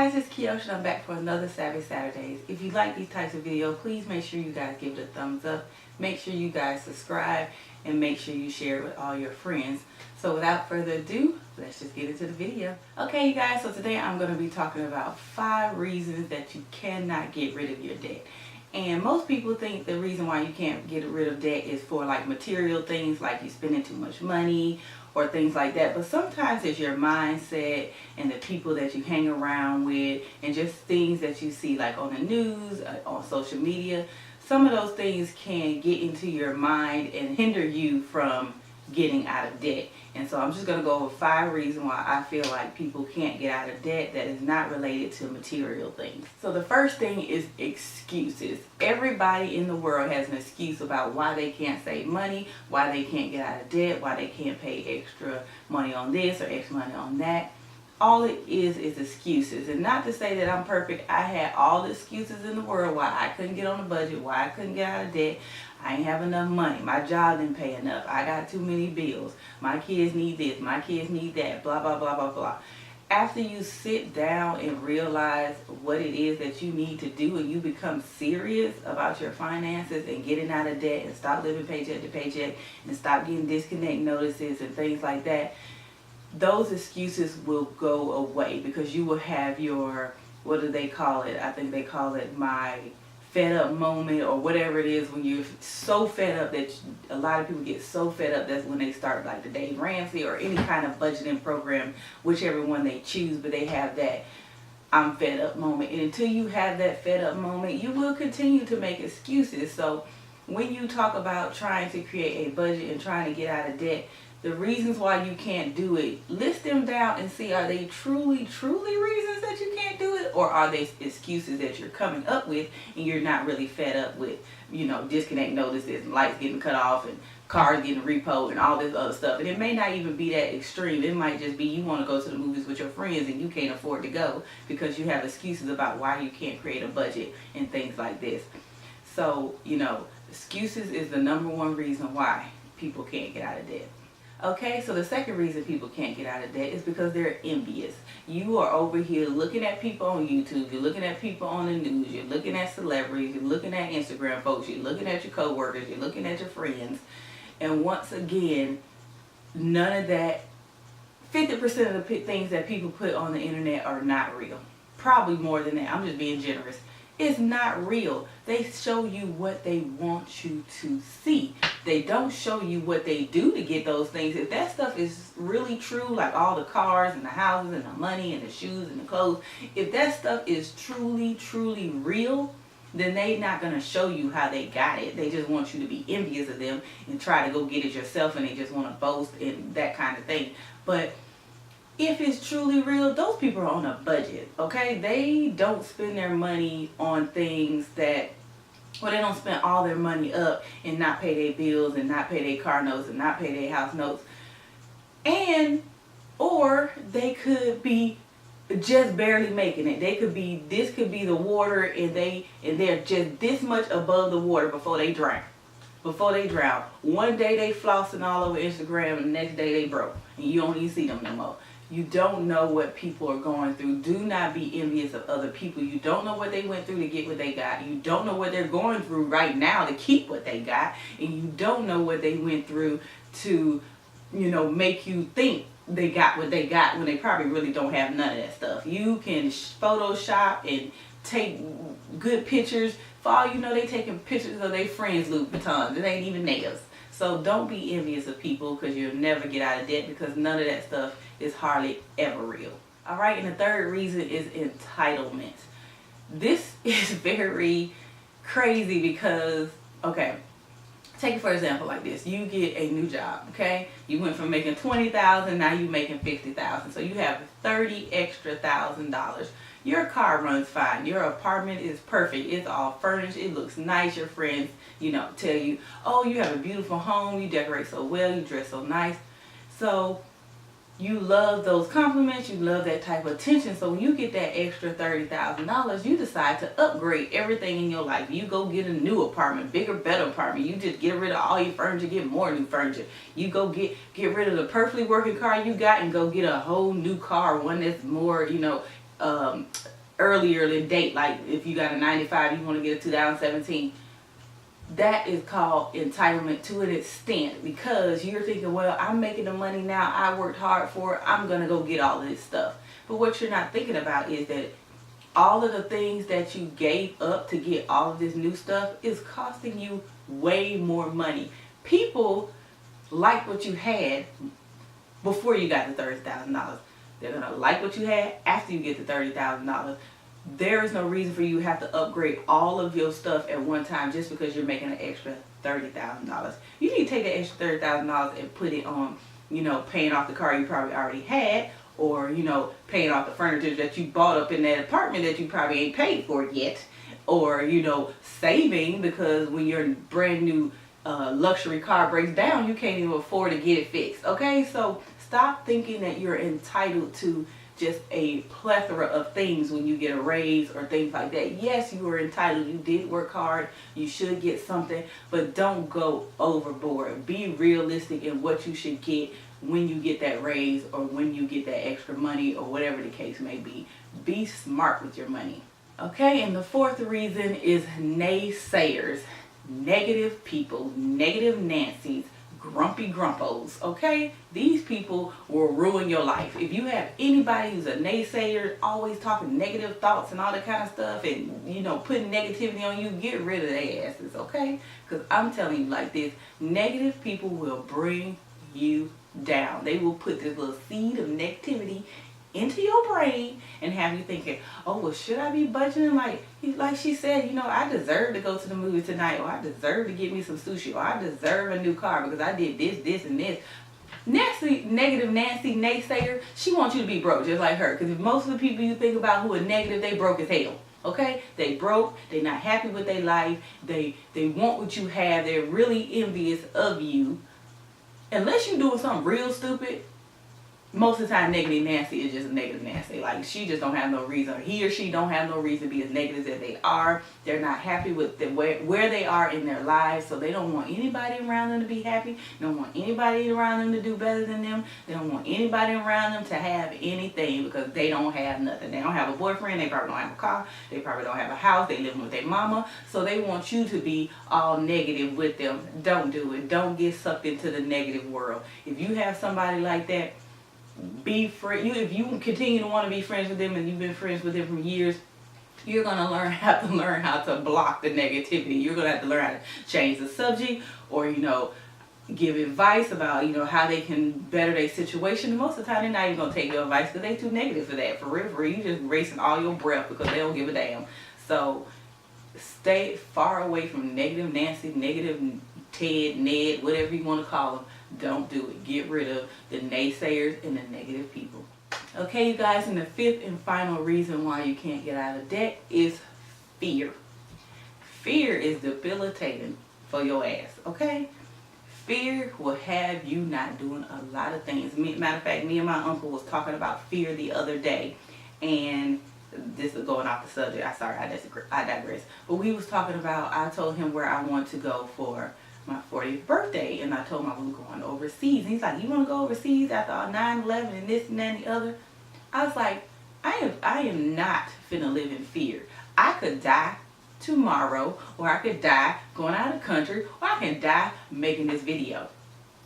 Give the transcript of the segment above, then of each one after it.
guys, it's Kiyoshi and I'm back for another Savvy Saturdays. If you like these types of videos, please make sure you guys give it a thumbs up. Make sure you guys subscribe and make sure you share it with all your friends. So without further ado, let's just get into the video. Okay, you guys, so today I'm going to be talking about 5 reasons that you cannot get rid of your debt. And most people think the reason why you can't get rid of debt is for like material things, like you spending too much money or things like that. But sometimes it's your mindset and the people that you hang around with and just things that you see like on the news, on social media. Some of those things can get into your mind and hinder you from getting out of debt. And so I'm just going to go over 5 reasons why I feel like people can't get out of debt that is not related to material things. So the first thing is excuses. Everybody in the world has an excuse about why they can't save money, why they can't get out of debt, why they can't pay extra money on this or extra money on that. All it is excuses. And not to say that I'm perfect. I had all the excuses in the world why I couldn't get on the budget, why I couldn't get out of debt. I ain't have enough money. My job didn't pay enough. I got too many bills. My kids need this. My kids need that. Blah, blah, blah, blah, blah. After you sit down and realize what it is that you need to do and you become serious about your finances and getting out of debt and stop living paycheck to paycheck and stop getting disconnect notices and things like that, those excuses will go away because you will have your, what do they call it? I think they call it my fed up moment or whatever it is, when you're so fed up that a lot of people get so fed up. That's when they start like the Dave Ramsey or any kind of budgeting program, whichever one they choose, but they have that I'm fed up moment. And until you have that fed up moment, you will continue to make excuses. So when you talk about trying to create a budget and trying to get out of debt, the reasons why you can't do it, list them down and see, are they truly reasons that you can't do it, or are they excuses that you're coming up with and you're not really fed up with, you know, disconnect notices and lights getting cut off and cars getting repoed and all this other stuff. And it may not even be that extreme. It might just be you want to go to the movies with your friends and you can't afford to go because you have excuses about why you can't create a budget and things like this. So, you know, excuses is the #1 reason why people can't get out of debt. Okay, so the second reason people can't get out of debt is because they're envious. You are over here looking at people on YouTube, you're looking at people on the news, you're looking at celebrities, you're looking at Instagram folks, you're looking at your coworkers, you're looking at your friends. And once again, none of that, 50% of the things that people put on the internet are not real. Probably more than that. I'm just being generous. It's not real. They show you what they want you to see. They don't show you what they do to get those things. If that stuff is really true, like all the cars and the houses and the money and the shoes and the clothes, if that stuff is truly real, then they're not going to show you how they got it. They just want you to be envious of them and try to go get it yourself, and they just want to boast and that kind of thing. But if it's truly real, those people are on a budget, okay? They don't spend their money on things that, well, they don't spend all their money up and not pay their bills and not pay their car notes and not pay their house notes. And, or they could be just barely making it. They could be, this could be the water and they're just this much above the water before they drown. One day they flossing all over Instagram and the next day they broke. And you don't even see them no more. You don't know what people are going through. Do not be envious of other people. You don't know what they went through to get what they got. You don't know what they're going through right now to keep what they got. And you don't know what they went through to, you know, make you think they got what they got when they probably really don't have none of that stuff. You can Photoshop and take good pictures. For all you know, they taking pictures of their friends' Louis Vuittons. It ain't even theirs. So don't be envious of people, because you'll never get out of debt, because none of that stuff is hardly ever real. All right, and the third reason is entitlement. This is very crazy because, okay, take it for example like this. You get a new job, okay? You went from making $20,000, now you're making $50,000. So you have $30 extra thousand. Your car runs fine. Your apartment is perfect. It's all furnished. It looks nice. Your friends, you know, tell you, oh, you have a beautiful home. You decorate so well. You dress so nice. So you love those compliments. You love that type of attention. So when you get that extra $30,000, you decide to upgrade everything in your life. You go get a new apartment, bigger, better apartment. You just get rid of all your furniture, get more new furniture. You go get rid of the perfectly working car you got and go get a whole new car, one that's more, you know, earlier than date. Like if you got a 95, you want to get a 2017. That is called entitlement to an extent, because you're thinking, well, I'm making the money now, I worked hard for it, I'm gonna go get all of this stuff. But what you're not thinking about is that all of the things that you gave up to get all of this new stuff is costing you way more money. People like what you had before you got the $30,000. They're gonna like what you had after you get the $30,000. There is no reason for you to have to upgrade all of your stuff at one time just because you're making an extra $30,000. You need to take that extra $30,000 and put it on, paying off the car you probably already had, or, paying off the furniture that you bought up in that apartment that you probably ain't paid for yet, or, saving, because when your brand new luxury car breaks down, you can't even afford to get it fixed. Okay, so stop thinking that you're entitled to just a plethora of things when you get a raise or things like that. Yes, you are entitled. You did work hard. You should get something, but don't go overboard. Be realistic in what you should get when you get that raise or when you get that extra money or whatever the case may be. Be smart with your money. Okay, and the fourth reason is naysayers. Negative people, negative Nancy's, grumpy grumpos. Okay, these people will ruin your life. If you have anybody who's a naysayer, always talking negative thoughts and all that kind of stuff, and putting negativity on you, get rid of their asses. Okay, because I'm telling you like this, negative people will bring you down. They will put this little seed of negativity into your brain and have you thinking, oh, well, should I be budgeting? Like she said, I deserve to go to the movie tonight, or I deserve to get me some sushi, or I deserve a new car because I did this, and this. Negative Nancy, naysayer, she wants you to be broke just like her. Because if most of the people you think about who are negative, they broke as hell. Okay? They broke, they not happy with their life, they want what you have, they're really envious of you. Unless you're doing something real stupid, most of the time negative Nancy is just a negative Nancy. Like, she just don't have no reason, he or she don't have no reason to be as negative as they are. They're not happy with where they are in their lives, so they don't want anybody around them to be happy. They don't want anybody around them to do better than them. They don't want anybody around them to have anything, because they don't have nothing. They don't have a boyfriend, they probably don't have a car, they probably don't have a house, they living with their mama, so they want you to be all negative with them. Don't do it. Don't get sucked into the negative world. If you have somebody like that, be free. If you continue to want to be friends with them and you've been friends with them for years, you're going to have to learn how to block the negativity. You're going to have to learn how to change the subject, or give advice about how they can better their situation. And most of the time they're not even going to take your advice because they're too negative for that. For real, you just wasting all your breath because they don't give a damn. So stay far away from negative Nancy, negative Ted, Ned, whatever you want to call them. Don't do it. Get rid of the naysayers and the negative people. Okay, you guys, and the fifth and final reason why you can't get out of debt is fear. Fear is debilitating for your ass, okay? Fear will have you not doing a lot of things. Matter of fact, me and my uncle was talking about fear the other day, and this is going off the subject. I digress. But we was talking about, I told him where I want to go for my 40th birthday, and I told him I was going overseas, and he's like, you want to go overseas after 9/11 and this and that and the other? I was like, I am not finna live in fear. I could die tomorrow, or I could die going out of the country, or I can die making this video.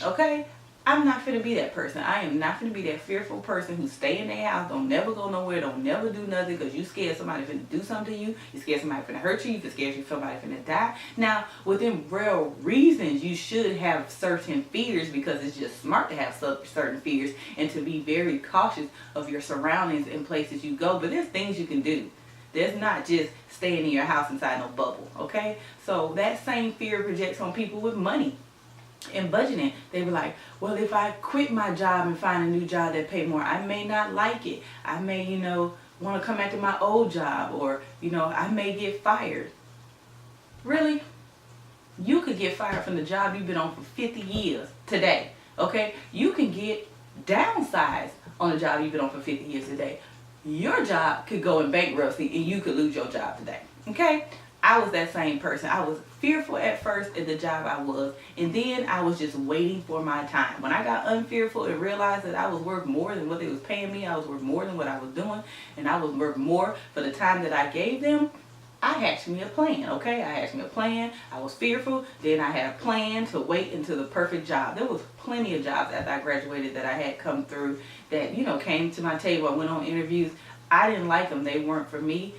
Okay? I'm not finna be that person. I am not finna be that fearful person who stay in their house, don't never go nowhere, don't never do nothing because you scared somebody finna do something to you. You scared somebody finna hurt you. You scared somebody finna die. Now, within real reasons, you should have certain fears, because it's just smart to have certain fears and to be very cautious of your surroundings and places you go. But there's things you can do. There's not just staying in your house inside no bubble, okay? So that same fear projects on people with money and budgeting. They were like, well, if I quit my job and find a new job that pay more, I may not like it. I may, want to come back to my old job, or, I may get fired. Really? You could get fired from the job you've been on for 50 years today, okay? You can get downsized on the job you've been on for 50 years today. Your job could go in bankruptcy and you could lose your job today, okay? I was that same person. I was fearful at first at the job I was, and then I was just waiting for my time. When I got unfearful and realized that I was worth more than what they was paying me, I was worth more than what I was doing, and I was worth more for the time that I gave them, I hatched me a plan, okay? I hatched me a plan. I was fearful. Then I had a plan to wait until the perfect job. There was plenty of jobs after I graduated that I had come through that, came to my table. I went on interviews. I didn't like them. They weren't for me.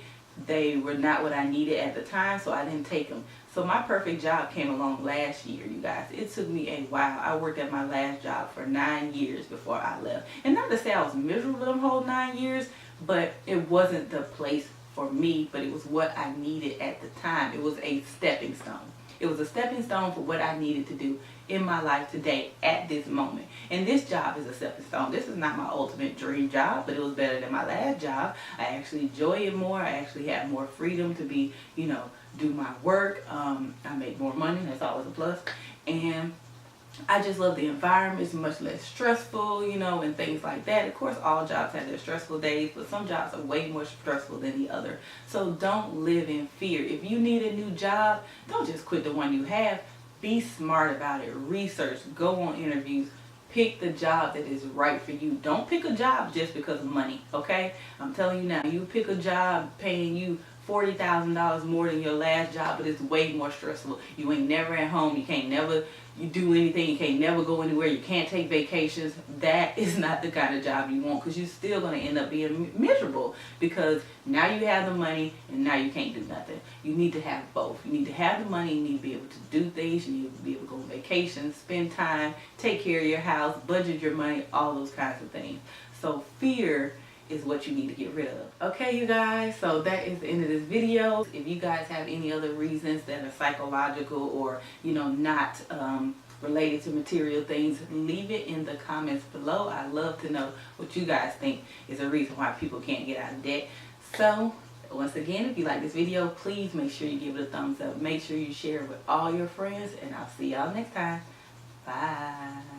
They were not what I needed at the time, so I didn't take them. So my perfect job came along last year, you guys. It took me a while. I worked at my last job for 9 years before I left. And not to say I was miserable them whole 9 years, but it wasn't the place for me, but it was what I needed at the time. It was a stepping stone. It was a stepping stone for what I needed to do in my life today at this moment. And this job is a stepping stone. This is not my ultimate dream job, but it was better than my last job. I actually enjoy it more. I actually have more freedom to be, do my work. I make more money. That's always a plus. And I just love the environment. It's much less stressful, and things like that. Of course, all jobs have their stressful days, but some jobs are way more stressful than the other. So don't live in fear. If you need a new job, don't just quit the one you have. Be smart about it. Research. Go on interviews. Pick the job that is right for you. Don't pick a job just because of money, okay? I'm telling you now, you pick a job paying you $40,000 more than your last job, but it's way more stressful. You ain't never at home. You can't never do anything. You can't never go anywhere. You can't take vacations. That is not the kind of job you want, because you're still going to end up being miserable, because now you have the money and now you can't do nothing. You need to have both. You need to have the money. You need to be able to do things. You need to be able to go on vacation, spend time, take care of your house, budget your money, all those kinds of things. So fear is what you need to get rid of. Okay, you guys, so that is the end of this video. If you guys have any other reasons that are psychological or, not related to material things, leave it in the comments below. I love to know what you guys think is a reason why people can't get out of debt. So, once again, if you like this video, please make sure you give it a thumbs up. Make sure you share it with all your friends, and I'll see y'all next time. Bye.